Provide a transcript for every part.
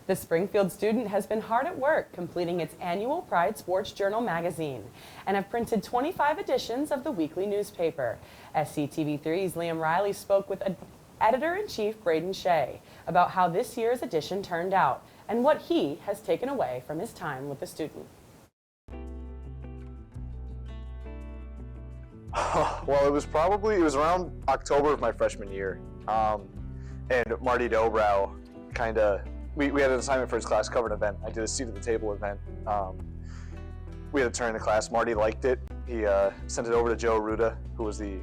The Springfield Student has been hard at work completing its annual Pride Sports Journal magazine and have printed 25 editions of the weekly newspaper. SCTV3's Liam Reilly spoke with Editor-in-Chief Braedan Shea about how this year's edition turned out and what he has taken away from his time with the Student. Well, it was around October of my freshman year, and Marty Dobrow we had an assignment for his class cover event. I did a seat at the table event. We had a turn in the class. Marty liked it. He sent it over to Joe Ruda, who was the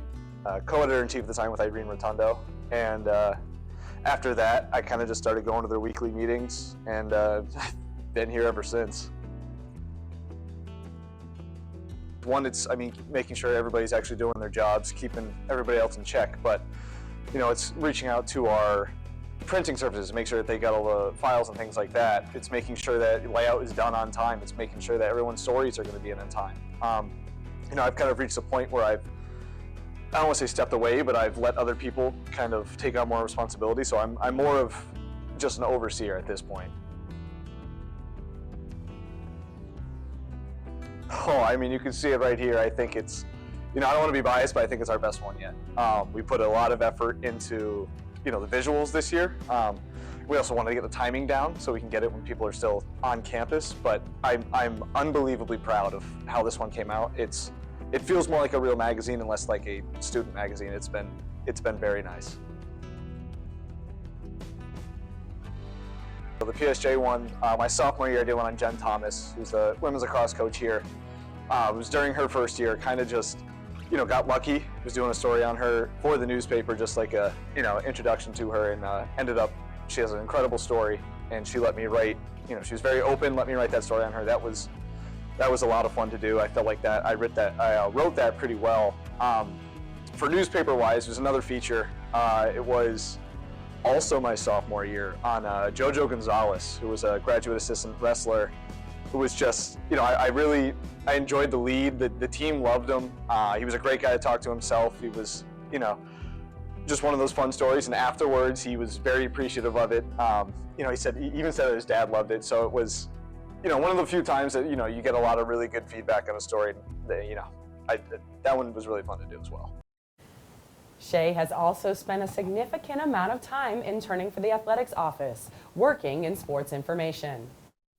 co-editor-in-chief at the time with Irene Rotundo. And after that, I kind of just started going to their weekly meetings, and been here ever since. One, it's making sure everybody's actually doing their jobs, keeping everybody else in check. But it's reaching out to our printing services to make sure that they got all the files and things like that. It's making sure that layout is done on time. It's making sure that everyone's stories are going to be in on time. I've kind of reached a point where I don't want to say stepped away, but I've let other people kind of take on more responsibility. So I'm more of just an overseer at this point. Oh, you can see it right here. I think it's, I don't want to be biased, but I think it's our best one yet. We put a lot of effort into, the visuals this year. We also wanted to get the timing down so we can get it when people are still on campus. But I'm unbelievably proud of how this one came out. It feels more like a real magazine and less like a student magazine. It's been very nice. The PSJ one, my sophomore year, I did one on Jen Thomas, who's a women's lacrosse coach here. It was during her first year, kind of just, got lucky. Was doing a story on her for the newspaper, just like a, introduction to her, and ended up, she has an incredible story, and she let me write, she was very open, let me write that story on her. That was a lot of fun to do. I felt like I wrote that pretty well. For newspaper-wise, there's another feature. It was also my sophomore year on JoJo Gonzalez, who was a graduate assistant wrestler, who was just, I enjoyed the lead. The team loved him. He was a great guy to talk to himself. He was, just one of those fun stories. And afterwards, he was very appreciative of it. He even said that his dad loved it. So it was, one of the few times that, you get a lot of really good feedback on a story. That one was really fun to do as well. Shea has also spent a significant amount of time interning for the athletics office, working in sports information.